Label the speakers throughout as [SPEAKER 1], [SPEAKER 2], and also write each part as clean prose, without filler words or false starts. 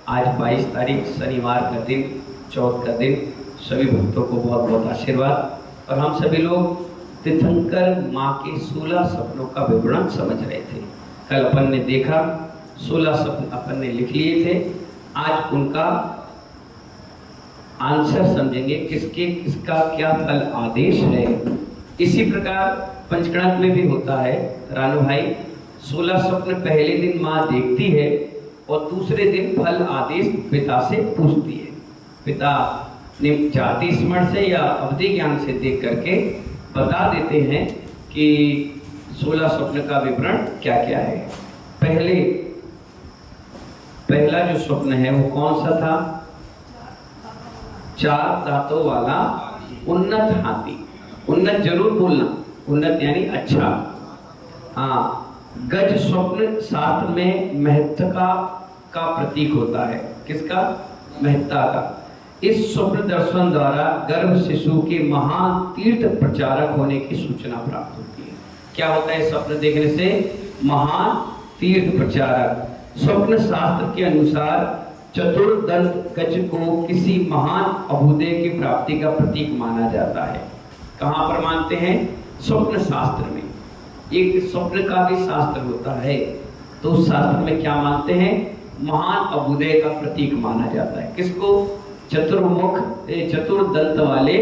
[SPEAKER 1] आज 22 तारीख शनिवार का दिन, चौथ का दिन, सभी भक्तों को बहुत बहुत आशीर्वाद। और हम सभी लोग तीर्थंकर माँ के 16 सपनों का विवरण समझ रहे थे। कल अपन ने देखा 16 सपन अपन ने लिख लिए थे। आज उनका आंसर समझेंगे, किसका क्या फल आदेश है। इसी प्रकार पंचकणक में भी होता है रानू भाई, 16 स्वप्न पहले दिन माँ देखती है और दूसरे दिन फल आदेश पिता से पूछती है। पिता जाति स्मरण से या अवधि ज्ञान से देख करके बता देते हैं कि 16 स्वप्न का विवरण क्या क्या है। पहला जो स्वप्न है वो कौन सा था? 4 दांतों वाला उन्नत हाथी। उन्नत जरूर बोलना, उन्नत यानी अच्छा। हाँ, गज स्वप्न शास्त्र में महत्ता का प्रतीक होता है। किसका? महत्ता का। इस स्वप्न दर्शन द्वारा गर्भ शिशु के महान तीर्थ प्रचारक होने की सूचना प्राप्त होती है। क्या होता है स्वप्न देखने से? महान तीर्थ प्रचारक। स्वप्न शास्त्र के अनुसार चतुर्दंत गज को किसी महान अभ्युदय की प्राप्ति का प्रतीक माना जाता है। कहाँ पर मानते हैं? स्वप्न शास्त्र में। एक स्वप्न का भी शास्त्र होता है, तो उस शास्त्र में क्या मानते हैं? महान अभ्युदय का प्रतीक माना जाता है। किसको? चतुर्दंत वाले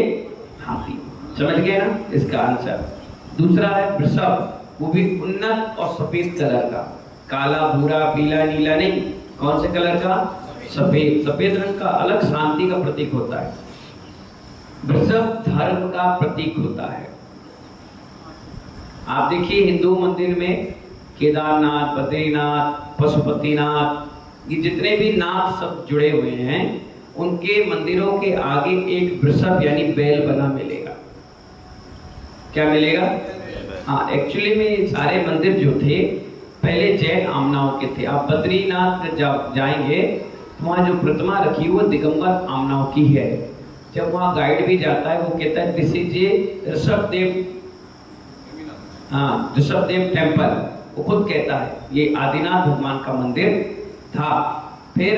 [SPEAKER 1] हाथी। समझ गए ना इसका आंसर? दूसरा है वृषभ, वो भी उन्नत और सफेद कलर का। काला, भूरा, पीला, नीला नहीं, कौन से कलर का? सफेद। सफेद रंग का अलग शांति का प्रतीक होता है। वृषभ धर्म का प्रतीक होता है। आप देखिए हिंदू मंदिर में केदारनाथ, बद्रीनाथ, पशुपतिनाथ, ये जितने भी नाथ सब जुड़े हुए हैं, उनके मंदिरों के आगे एक वृषभ यानी बैल बना मिलेगा। क्या मिलेगा? हाँ, एक्चुअली में सारे मंदिर जो थे पहले जैन आमनाओं के थे। आप बद्रीनाथ जाएंगे तो वहाँ जो प्रतिमा रखी वो दिगंबर आमनाओं की है। जब वहाँ गाइड भी जाता है वो कहता है दिस इज ए ऋषभदेव, हाँ, ऋषभदेव टेम्पल। वो खुद कहता है ये आदिनाथ भगवान का मंदिर था। फिर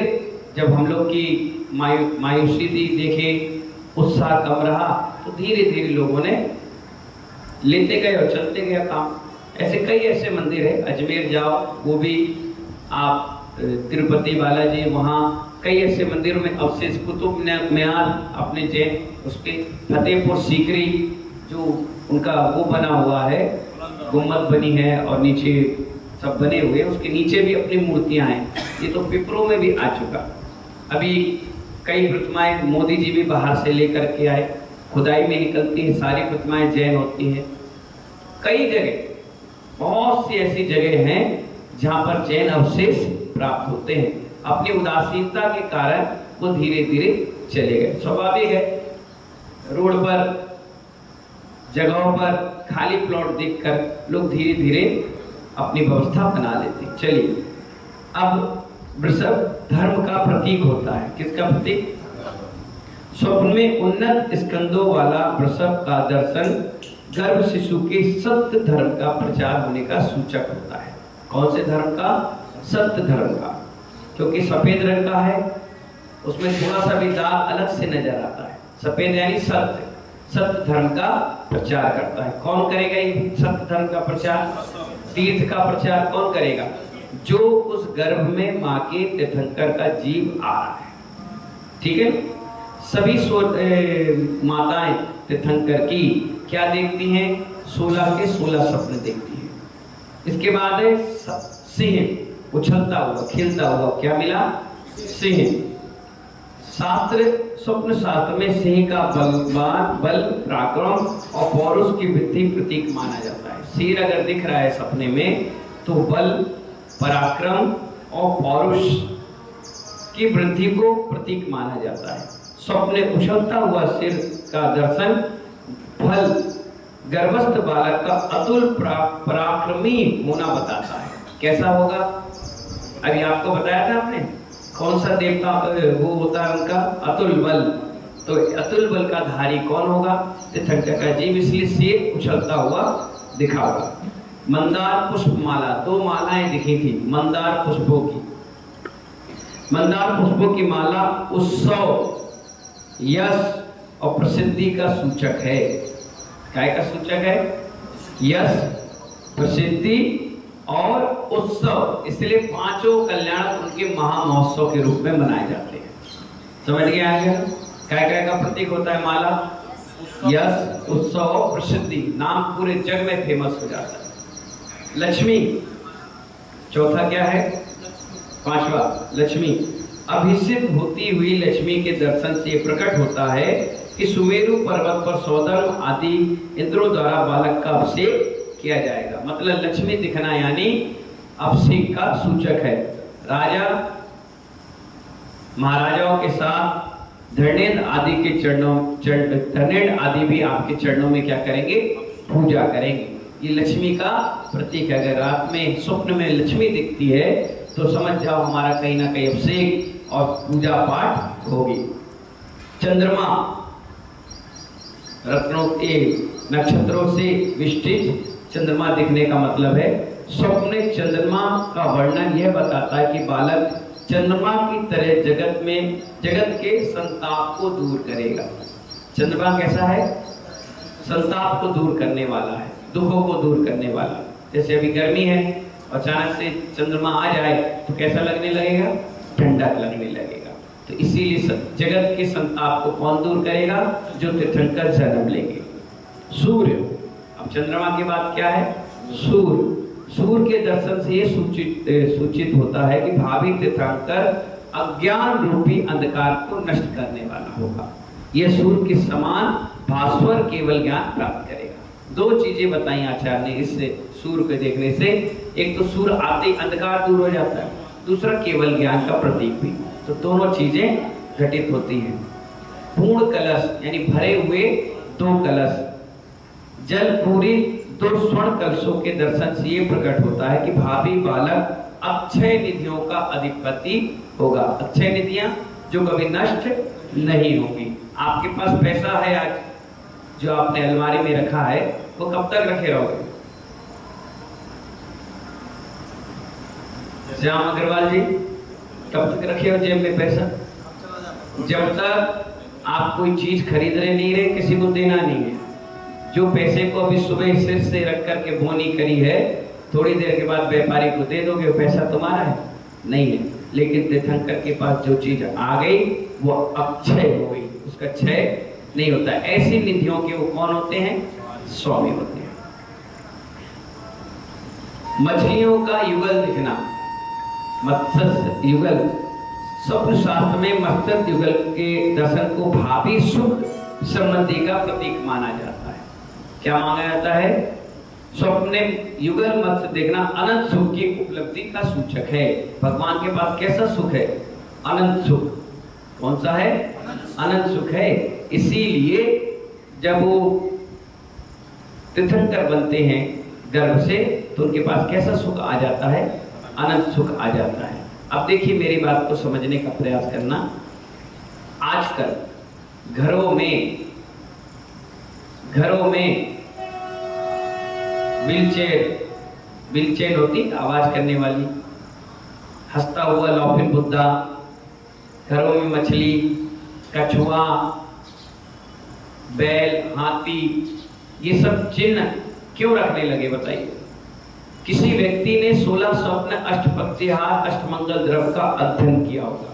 [SPEAKER 1] जब हम लोग की मायूसी देखे, उत्साह कम रहा, तो धीरे धीरे लोगों ने लेते गए और चलते गया काम। ऐसे कई ऐसे मंदिर है। अजमेर जाओ, वो भी आप तिरुपति बालाजी, वहाँ कई ऐसे मंदिरों में अवशेष, कुतुब मीनार अपने जैन, उसके फतेहपुर सीकरी जो उनका वो बना हुआ है, गुम्बद बनी है और नीचे सब बने हुए, उसके नीचे भी अपनी मूर्तियां हैं। ये तो पिपरों में भी आ चुका। अभी कई प्रतिमाएं मोदी जी भी बाहर से लेकर के आए, खुदाई में निकलती है, सारी प्रतिमाएं जैन होती हैं। कई जगह, बहुत सी ऐसी जगह हैं जहां पर जैन अवशेष प्राप्त होते हैं। अपनी उदासीनता के कारण वो धीरे धीरे चले गए। स्वाभाविक है, रोड पर, जगहों पर खाली प्लॉट देखकर लोग धीरे धीरे अपनी व्यवस्था बना लेते हैं। चलिए, अब वृषभ धर्म का प्रतीक होता है। किसका प्रतीक? स्वप्न में उन्नत स्कंदों वाला वृषभ का दर्शन गर्भ शिशु के सत्य धर्म का प्रचार होने का सूचक होता है। कौन से धर्म का? सत्य धर्म का। क्योंकि सफेद रंग का है, उसमें थोड़ा सा भी दाग अलग से नजर आता है। सफेद यानी सत्य, सत्य धर्म का प्रचार करता है। कौन करेगा ये सत्य धर्म का प्रचार? तीर्थ का प्रचार कौन करेगा? जो उस गर्भ में माँ के तीर्थंकर का जीव आ रहा है। ठीक है, सभी माताएं तीर्थंकर की क्या देखती हैं? 16 के 16 स्वप्न देखती हैं। इसके बाद है सिंह, उछलता हुआ, खिलता हुआ। क्या मिला? सिंह। शास्त्र, स्वप्न शास्त्र में सिंह का बलवान, बल, पराक्रम और पौरुष की वृद्धि प्रतीक माना जाता है। शेर अगर दिख रहा है सपने में तो बल, पराक्रम और पौरुष की वृद्धि को प्रतीक माना जाता है। स्वप्न उछलता हुआ सिर का दर्शन फल गर्भस्थ बालक का अतुल पराक्रमी होना बताता है। कैसा होगा? अभी आपको बताया था आपने, कौन सा देवता वो होता है उनका? अतुल बल। तो अतुल बल का धारी कौन होगा? तीर्थंकर का जीव, इसलिए शेर उछलता हुआ दिखा होगा। मंदार पुष्प माला, 2 मालाएं दिखी थी मंदार पुष्पों की। मंदार पुष्पों की माला उत्सव, यश और प्रसिद्धि का सूचक है। काय का सूचक है? यश, प्रसिद्धि और उत्सव। इसलिए पांचों कल्याण उनके महामहोत्सव के रूप में मनाए जाते हैं। समझ गए आगे? काय का प्रतीक होता है माला? यश, उत्सव और प्रसिद्धि। नाम पूरे जग में फेमस हो जाता है। लक्ष्मी, चौथा क्या है? पांचवा लक्ष्मी। अभिषेक होती हुई लक्ष्मी के दर्शन से प्रकट होता है कि सुमेरु पर्वत पर सौदर्म आदि इंद्रों द्वारा बालक का अभिषेक किया जाएगा। मतलब लक्ष्मी दिखना यानी अभिषेक का सूचक है। राजा महाराजाओं के साथ धर्णेन्द्र आदि के धर्णेन्द्र आदि भी आपके चरणों में क्या करेंगे? पूजा करेंगे। ये लक्ष्मी का प्रतीक है। अगर रात में स्वप्न में लक्ष्मी दिखती है तो समझ जाओ हमारा कहीं ना कहीं अभिषेक और पूजा पाठ होगी। चंद्रमा, रत्नों के नक्षत्रों से विष्टित चंद्रमा दिखने का मतलब है स्वप्न चंद्रमा का वर्णन यह बताता है कि बालक चंद्रमा की तरह जगत के संताप को दूर करेगा। चंद्रमा कैसा है? संताप को दूर करने वाला है, दुखों को दूर करने वाला। जैसे अभी गर्मी है, अचानक से चंद्रमा आ जाए तो कैसा लगने लगेगा? ठंडक लगने लगेगा। तो इसीलिए जगत के संताप को कौन दूर करेगा? जो तीर्थंकर जन्म लेंगे। सूर्य, अब चंद्रमा के बाद क्या है? सूर्य। सूर्य के दर्शन से ये सूचित होता है कि भावी तीर्थंकर अज्ञान रूपी अंधकार को नष्ट करने वाला होगा। यह सूर्य के समान भास्वर केवल ज्ञान प्राप्त करेगा। दो चीजें बताई आचार्य ने इससे सूर्य को देखने से। एक तो सूर्य आते ही अंधकार दूर हो जाता है, दूसरा केवल ज्ञान का प्रतीक भी। तो दोनों चीजें घटित होती हैं। पूर्ण कलश यानी भरे हुए दो कलश, जल पूरी दो स्वर्ण कलशों के दर्शन से ये प्रकट होता है कि भावी बालक अक्षय निधियों का अधिपति होगा। अक्षय निधियां जो कभी नष्ट नहीं होगी। आपके पास पैसा है आज जो आपने अलमारी में रखा है, वो कब तक रखे रहोगे? श्याम अग्रवाल जी, कब तक रखे हो जेब में पैसा? जब तक आप कोई चीज खरीद रहे नहीं रहे, किसी को देना नहीं है। जो पैसे को अभी सुबह सिर से रख करके बोनी करी है, थोड़ी देर के बाद व्यापारी को दे दोगे, पैसा तुम्हारा है? नहीं है। लेकिन तीर्थंकर के पास जो चीज आ गई वो अक्षय हो गई, उसका क्षय नहीं होता। ऐसी निधियों के वो कौन होते हैं? स्वामी होते हैं। मछलियों का युगल दिखना, मत्स्य युगल। स्वप्न शास्त्र में मत्स्य युगल के दर्शन को भावी सुख संबंधी का प्रतीक माना जाता है। क्या माना जाता है? स्वप्न युगल मत्स्य देखना अनंत सुख की उपलब्धि का सूचक है। भगवान के पास कैसा सुख है? अनंत सुख। कौन सा है? अनंत सुख है। इसीलिए जब वो तीर्थंकर बनते हैं गर्भ से, तो उनके पास कैसा सुख आ जाता है? अनंत सुख आ जाता है। अब देखिए मेरी बात को समझने का प्रयास करना। आजकल घरों में व्हीलचेयर होती आवाज करने वाली, हंसता हुआ लॉफिंग बुद्धा, घरों में मछली, कछुआ, बैल, हाथी, ये सब चिन्ह क्यों रखने लगे बताइए? किसी व्यक्ति ने 16 स्वप्न अष्टपत्तिहार अष्टमंगल द्रव्य का अध्ययन किया होगा।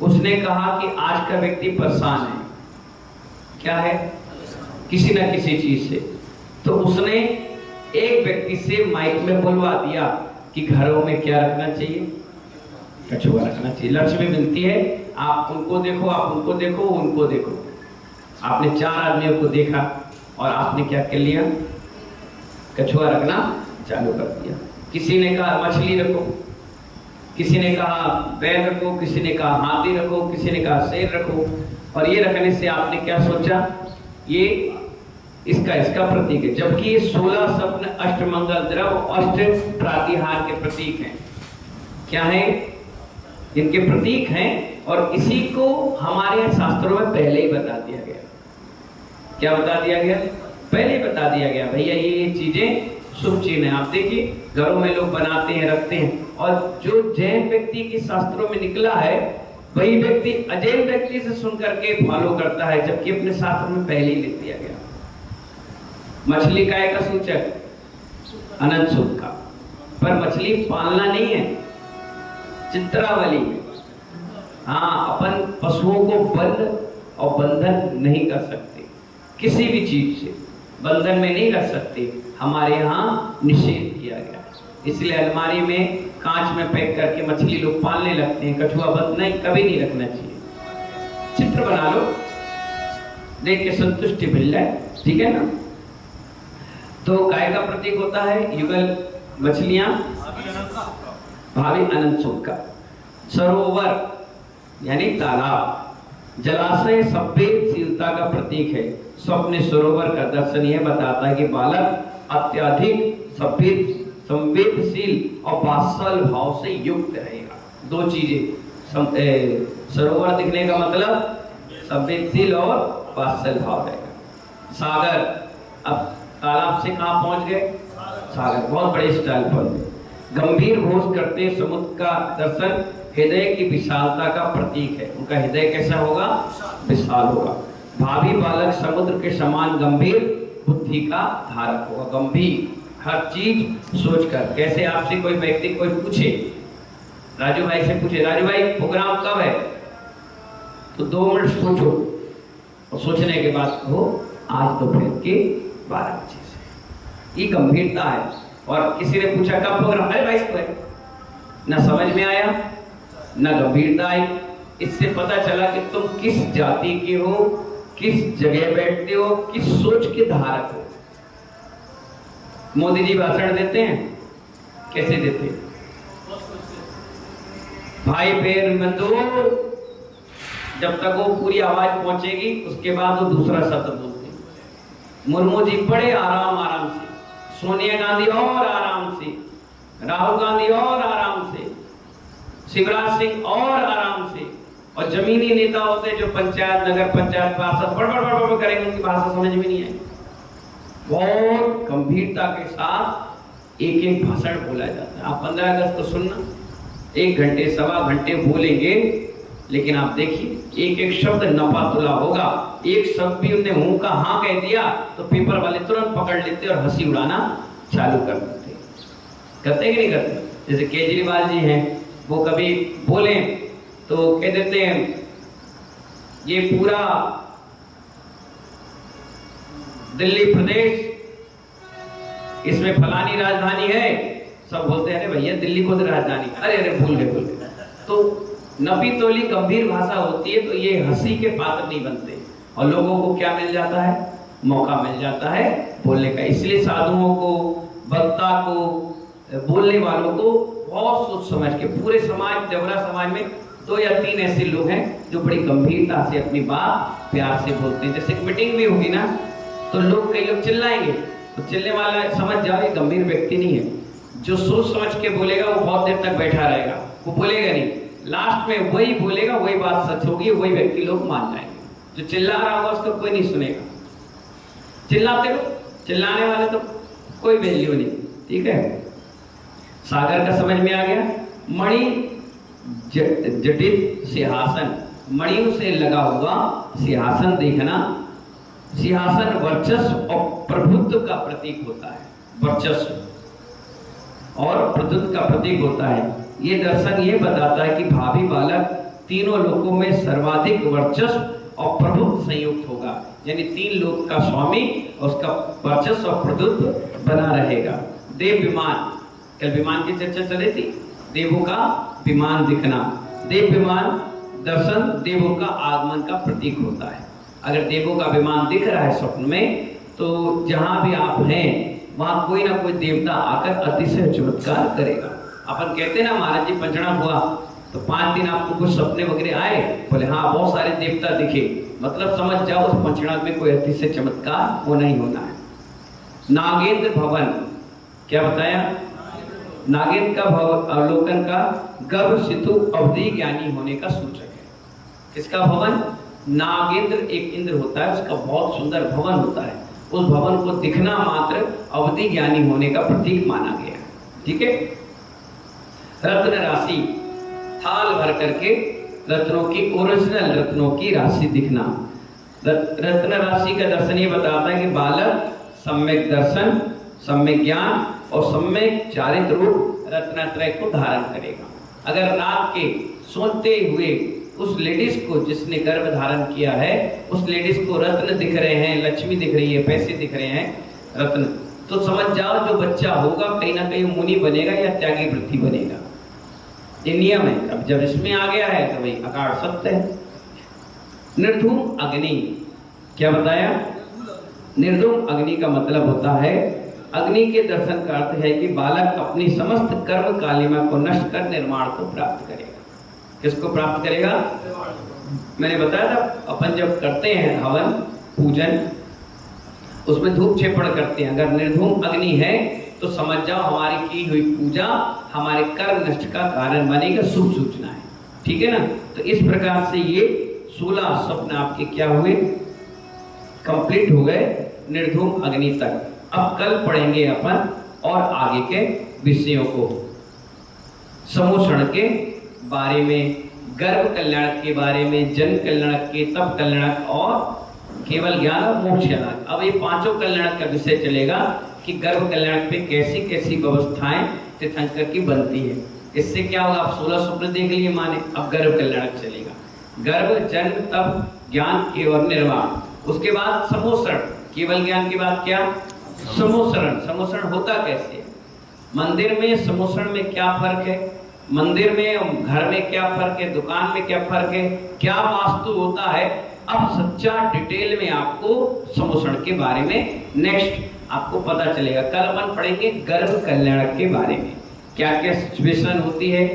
[SPEAKER 1] उसने कहा कि आज का व्यक्ति परेशान है। क्या है? किसी ना किसी चीज से। तो उसने एक व्यक्ति से माइक में बुलवा दिया कि घरों में क्या रखना चाहिए? कछुआ रखना चाहिए। लक्ष्मी मिलती है, आप उनको देखो, आप उनको देखो, उनको देखो। आपने 4 आदमियों को देखा और आपने क्या कर लिया? कछुआ रखना चालू कर दिया। किसी ने कहा मछली रखो, किसी ने कहा बैल रखो, किसी ने कहा हाथी रखो, किसी ने कहा शेर रखो। और ये रखने से आपने क्या सोचा? ये इसका प्रतीक है। जबकि ये 16 स्वप्न अष्टमंगल द्रव्य अष्ट प्रातिहार के प्रतीक हैं। क्या है? इनके प्रतीक हैं। और इसी को हमारे शास्त्रों में पहले ही बता दिया गया। क्या बता दिया गया? पहले बता दिया गया भैया ये चीजें शुभ चीज है। आप देखिए घरों में लोग बनाते हैं, रखते हैं, और जो जैन व्यक्ति की शास्त्रों में निकला है वही व्यक्ति अजैन व्यक्ति से सुन करके फॉलो करता है, जबकि अपने शास्त्र में पहले ही लिख दिया गया। मछली काय का सूचक? अनंत सुख का। पर मछली पालना नहीं है, चित्रावली है। हाँ, अपन पशुओं को बंद और बंधन नहीं कर सकते, किसी भी चीज से बंधन में नहीं रख सकते, हमारे यहाँ निषेध किया गया। इसलिए अलमारी में कांच में पैक करके मछली लोग पालने लगते हैं, कछुआ बंद नहीं, कभी नहीं रखना चाहिए। चित्र बना लो, देख के संतुष्टि मिल जाए, ठीक है ना। तो गाय का प्रतीक होता है युगल, मछलियां भावी अनंत सुख का। सरोवर यानी तालाब, जलाशय संवेदशीलता का प्रतीक है। स्वप्न सरोवर का दर्शन यह बताता है कि बालक अत्यधिक संवेदशील और वात्सल भाव से युक्त रहेगा। दो चीजें, सरोवर दिखने का मतलब संवेदशील और वात्सल भाव रहेगा। सागर, अब तालाब से कहां पहुंच गए? सागर, बहुत बड़े स्टाइल पर। गंभीर घोष करते समुद्र का दर्शन हृदय की विशालता का प्रतीक है। उनका हृदय कैसा होगा? विशाल होगा। भावी बालक समुद्र के समान गंभीर बुद्धि का धारक होगा। गंभीर, हर चीज सोचकर। कैसे आपसे कोई व्यक्ति कोई पूछे, राजू भाई से पूछे, राजू भाई प्रोग्राम कब है, तो 2 मिनट सोचो और सोचने के बाद कहो आज दोपहर के 12 बजे से। ये गंभीरता है। और किसी ने पूछा कब प्रोग्राम, अरे भाई इसको है, ना समझ में आया ना गंभीरता आई। इससे पता चला कि तुम किस जाति के हो, किस जगह बैठते हो, किस सोच के धारक हो। मोदी जी भाषण देते हैं, कैसे देते हैं? भाई पैर बंधो, जब तक वो पूरी आवाज पहुंचेगी उसके बाद वो दूसरा शब्द बोलते हैं। मुर्मू जी पढ़े आराम आराम से, सोनिया गांधी और आराम से, राहुल गांधी और आराम से, शिवराज सिंह और आराम से, और जमीनी नेता होते जो पंचायत, नगर पंचायत, पार्षद बड़ करेंगे, उनकी भाषा समझ में नहीं आएगी। बहुत गंभीरता के साथ एक एक भाषण बोला जाता है। आप 15 अगस्त को सुनना, 1 घंटे सवा घंटे बोलेंगे, लेकिन आप देखिए एक एक शब्द नपा तुला होगा। एक शब्द भी उन्हें मुंह का हाँ कह दिया तो पेपर वाले तुरंत पकड़ लेते और हंसी उड़ाना चालू कर देते। करते कि नहीं करते? जैसे केजरीवाल जी हैं, वो कभी बोले तो कह देते हैं ये पूरा दिल्ली प्रदेश, इसमें फलानी राजधानी है। सब बोलते हैं अरे भैया दिल्ली को तो राजधानी, अरे भूल गए। तो नपी तोली गंभीर भाषा होती है तो ये हंसी के पात्र नहीं बनते, और लोगों को क्या मिल जाता है? मौका मिल जाता है बोलने का। इसलिए साधुओं को, वक्ता को, बोलने वालों को बहुत सोच समझ के, पूरे समाज, देवरा समाज में 2 या 3 ऐसे लोग हैं जो बड़ी गंभीरता से अपनी बात प्यार से बोलते हैं। जैसे मीटिंग भी होगी ना तो लोग, कई लोग चिल्लाएंगे, तो चिल्लने वाला समझ जाओ ये गंभीर व्यक्ति नहीं है। जो सोच समझ के बोलेगा वो बहुत देर तक बैठा रहेगा, वो बोलेगा नहीं, लास्ट में वही बोलेगा, वही बात सच होगी, वही व्यक्ति लोग मान जाएंगे। जो चिल्ला रहा होगा उसको कोई नहीं सुनेगा। चिल्लाते हो, चिल्लाने वाले तो कोई वैल्यू नहीं, ठीक है। सागर का समझ में आ गया। मणि जटित सिंहासन, मणियों से लगा हुआ सिंहासन देखना। सिंहासन वर्चस्व और प्रभुत्व का प्रतीक होता है। वर्चस्व और प्रभुत्व का प्रतीक होता है। ये दर्शन ये बताता है कि भावी बालक तीनों लोकों में सर्वाधिक वर्चस्व और प्रभुत्व संयुक्त होगा, यानी 3 लोक का स्वामी, उसका वर्चस्व और प्रभुत्व बना रहेगा। देव विमान, कल विमान की चर्चा चली थी। देवों का विमान दिखना, देव विमान दर्शन देवों का आगमन का प्रतीक होता है। अगर देवों का विमान दिख रहा है स्वप्न में, तो जहां भी आप हैं वहां कोई ना कोई देवता आकर अतिशय चमत्कार करेगा। अपन कहते हैं ना महाराज जी पंचड़ा हुआ तो 5 दिन आपको कुछ सपने वगैरह आए, बोले हाँ बहुत सारे देवता दिखे, मतलब समझ जाओ उस पंचड़ा में कोई अतिशय चमत्कार होना ही होना है। नागेंद्र भवन, क्या बताया? नागेंद्र का अवलोकन का गर्भ सितु अवधि ज्ञानी होने का सूचक है। किसका भवन? नागेंद्र एक इंद्र होता है, उसका बहुत सुंदर भवन होता है। उस भवन को दिखना मात्र अवधि ज्ञानी होने का प्रतीक माना गया है, ठीक है। रत्न राशि, थाल भर करके रत्नों की, ओरिजिनल रत्नों की राशि दिखना। रत्न राशि का दर्शन ये बताता है कि बालक सम्यक दर्शन, सम्यक ज्ञान और सम्यक चारित्र रूप रत्नत्रय को धारण करेगा। अगर रात के सोते हुए उस लेडीज को जिसने गर्भ धारण किया है, उस लेडीज को रत्न दिख रहे हैं, लक्ष्मी दिख रही है, पैसे दिख रहे हैं, रत्न, तो समझ जाओ जो बच्चा होगा कहीं ना कहीं मुनि बनेगा या त्यागी वृत्ति बनेगा। ये नियम है। अब जब इसमें आ गया है तो भाई अकाड़ सत्य है। निर्धूम अग्नि, क्या बताया? निर्धूम अग्नि का मतलब होता है, अग्नि के दर्शन का अर्थ है कि बालक अपनी समस्त कर्म कालिमा को नष्ट कर निर्माण को प्राप्त करेगा। किसको प्राप्त करेगा? मैंने बताया था अपन जब करते हैं हवन पूजन, उसमें धूप छेपड़ करते हैं, अगर निर्धूम अग्नि है तो समझ जाओ हमारी की हुई पूजा हमारे कर्म नष्ट का कारण बनेगा, शुभ सूचना है। ठीक है ना? तो इस प्रकार से ये 16 स्वप्न आपके क्या हुए? कंप्लीट हो गए निर्धूम अग्नि तक। अब कल पढ़ेंगे अपन और आगे के विषयों को, समोषण के बारे में, गर्भ कल्याण के बारे में, जन कल्याण के, तप कल्याण और केवल ज्ञान और मोक्ष कल्याण। अब ये पांचों कल्याण का विषय चलेगा कि गर्भ कल्याण पे कैसी कैसी व्यवस्थाएं तीर्थंकर की बनती है। इससे क्या होगा? आप 16 स्वप्न देख लिए माने, अब गर्भ कल्याण चलेगा। गर्भ, जन्म, तप, ज्ञान एवं निर्वाण, उसके बाद समोषण, केवल ज्ञान के बाद क्या? समोषण। समोषण होता कैसे है? मंदिर में समोषण में क्या फर्क है? मंदिर में, घर में क्या फर्क है? दुकान में क्या फर्क है? क्या वास्तु होता है? अब सच्चा डिटेल में आपको समोषण के बारे में नेक्स्ट आपको पता चलेगा। कल अपन पढ़ेंगे गर्भ कल्याण के बारे में, क्या क्या सिचुएशन होती है,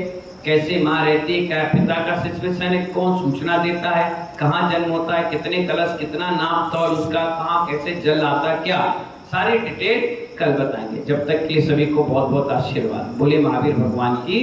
[SPEAKER 1] कैसे माँ रहती है, क्या पिता का सिचुएशन है, कौन सूचना देता है, कहाँ जन्म होता है, कितने कलश, कितना नाम तौल उसका, कहाँ कैसे जल आता है, क्या सारे डिटेल कल बताएंगे। जब तक के लिए सभी को बहुत बहुत आशीर्वाद। बोले महावीर भगवान की।